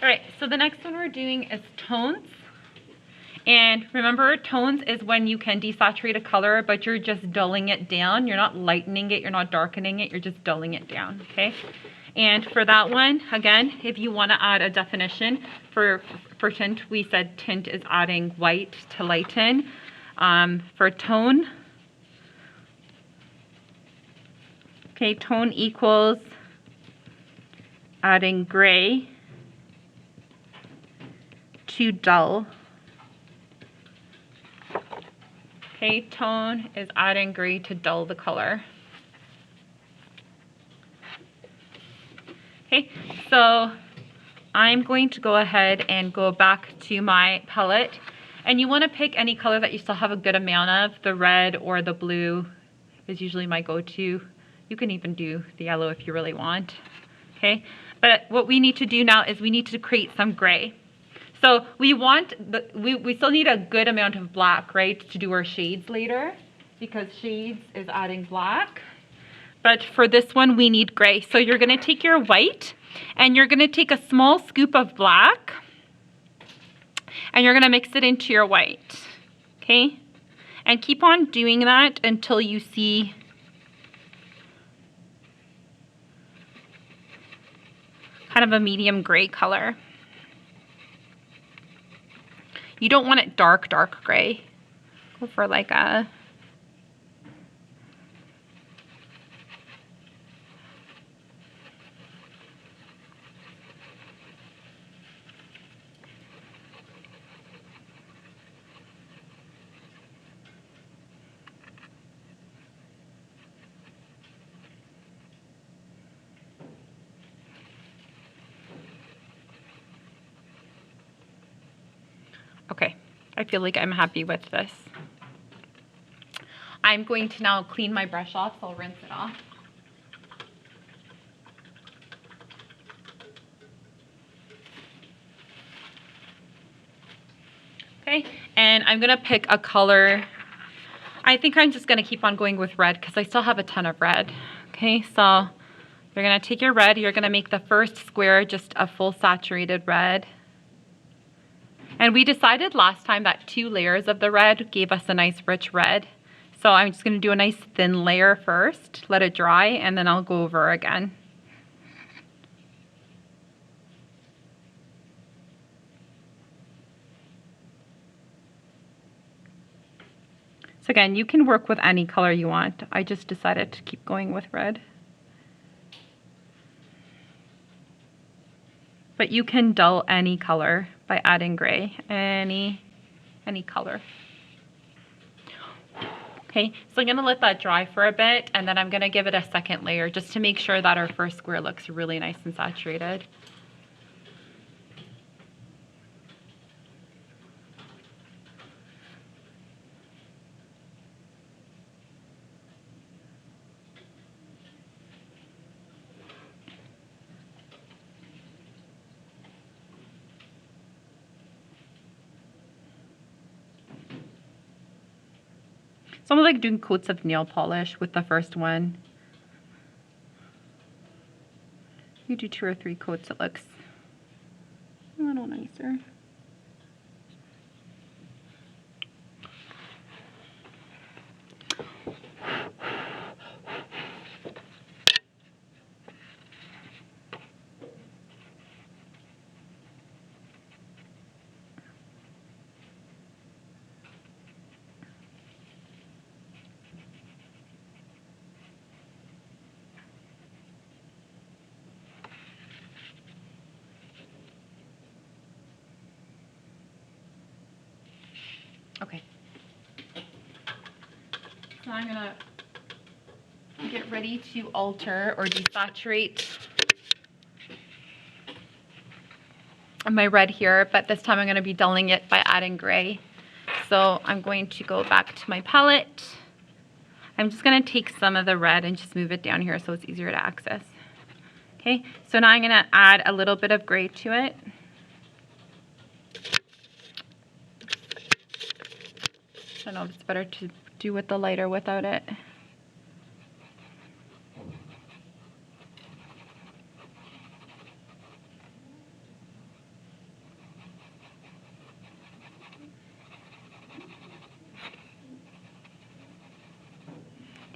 All right, so the next one we're doing is tones. And remember, tones is when you can desaturate a color, but you're just dulling it down. You're not lightening it, you're not darkening it, you're just dulling it down, okay? And for that one, again, if you want to add a definition for tint, we said tint is adding white to lighten. For tone, okay, tone equals adding gray to dull. Okay, tone is adding gray to dull the color. Okay, so I'm going to go ahead and go back to my palette. And you want to pick any color that you still have a good amount of. The red or the blue is usually my go-to. You can even do the yellow if you really want. Okay, but what we need to do now is we need to create some gray. So we still need a good amount of black, right, to do our shades later, because shades is adding black. But for this one, we need gray. So you're going to take your white and you're going to take a small scoop of black and you're going to mix it into your white. Okay? And keep on doing that until you see kind of a medium gray color. You don't want it dark, dark gray. Go for like a okay, I feel like I'm happy with this. I'm going to now clean my brush off, so I'll rinse it off. Okay, and I'm gonna pick a color. I think I'm just gonna keep on going with red because I still have a ton of red. Okay, so you're gonna take your red, you're gonna make the first square just a full saturated red. And we decided last time that 2 layers of the red gave us a nice rich red. So I'm just going to do a nice thin layer first, let it dry, and then I'll go over again. So again, you can work with any color you want. I just decided to keep going with red. But you can dull any color by adding gray, any color. Okay, so I'm gonna let that dry for a bit and then I'm gonna give it a second layer just to make sure that our first square looks really nice and saturated. It's almost like doing coats of nail polish with the first one. You do 2 or 3 coats, it looks a little nicer. Okay. So I'm gonna get ready to alter or desaturate my red here, but this time I'm gonna be dulling it by adding gray. So I'm going to go back to my palette. I'm just gonna take some of the red and just move it down here so it's easier to access. Okay, so now I'm gonna add a little bit of gray to it. I don't know if it's better to do with the lighter without it.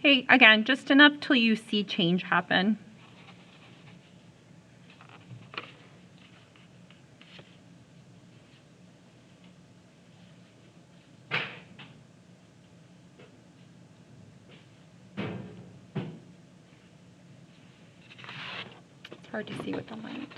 Okay, again, just enough till you see change happen. It's hard to see with the light.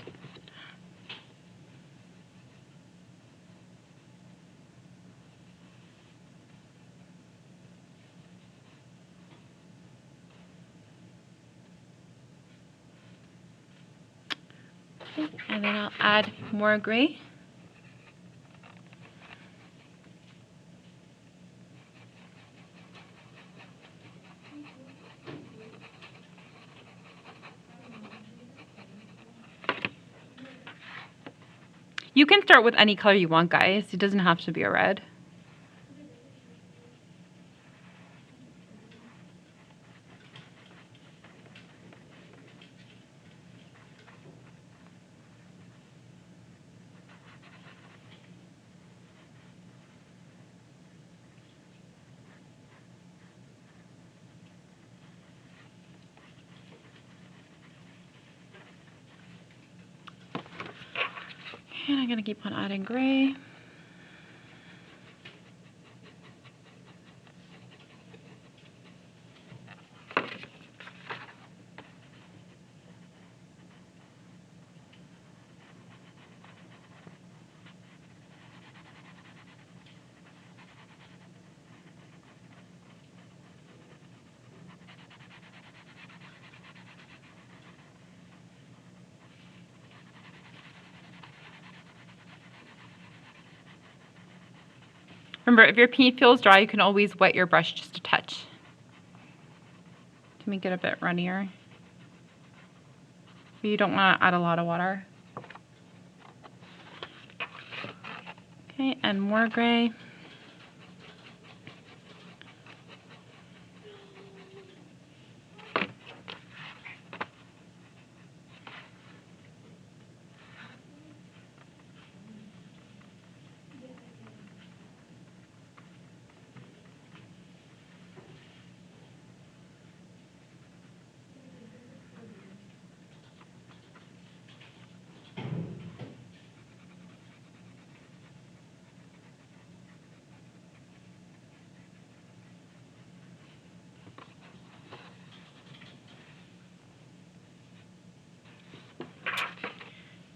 Okay, and then I'll add more gray. You can start with any color you want, guys. It doesn't have to be a red. And I'm going to keep on adding gray. Remember, if your paint feels dry, you can always wet your brush just a touch to make it a bit runnier. But you don't want to add a lot of water. Okay, and more gray.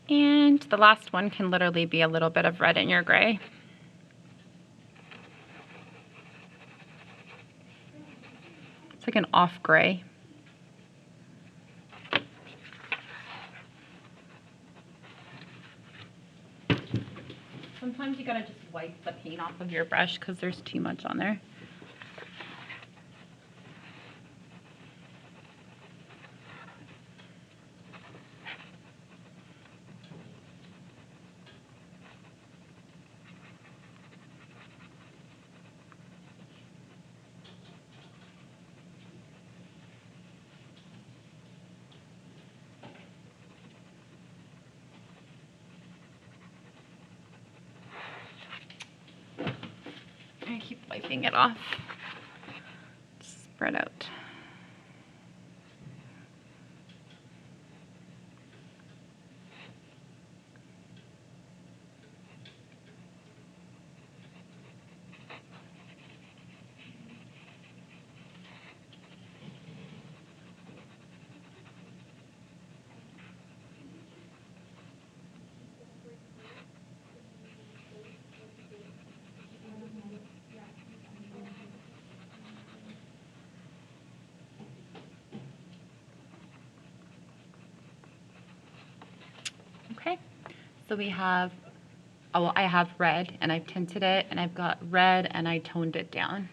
And the last one can literally be a little bit of red in your gray. It's like an off gray. Sometimes you gotta just wipe the paint off of your brush because there's too much on there. I keep wiping it off. Spread out. Okay, so we have, oh, I have red and I've tinted it, and I've got red and I toned it down.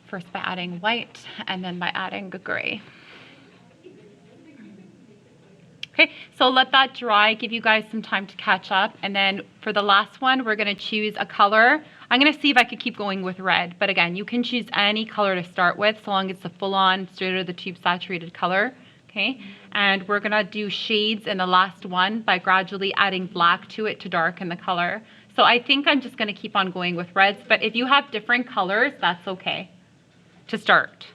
First by adding white and then by adding gray. Okay, so let that dry, give you guys some time to catch up, and then for the last one, we're gonna choose a color. I'm gonna see if I could keep going with red, but again, you can choose any color to start with, so long as it's a full-on, straight out of the tube saturated color. Okay, and we're gonna do shades in the last one by gradually adding black to it to darken the color. So I think I'm just gonna keep on going with reds, but if you have different colors, that's okay to start.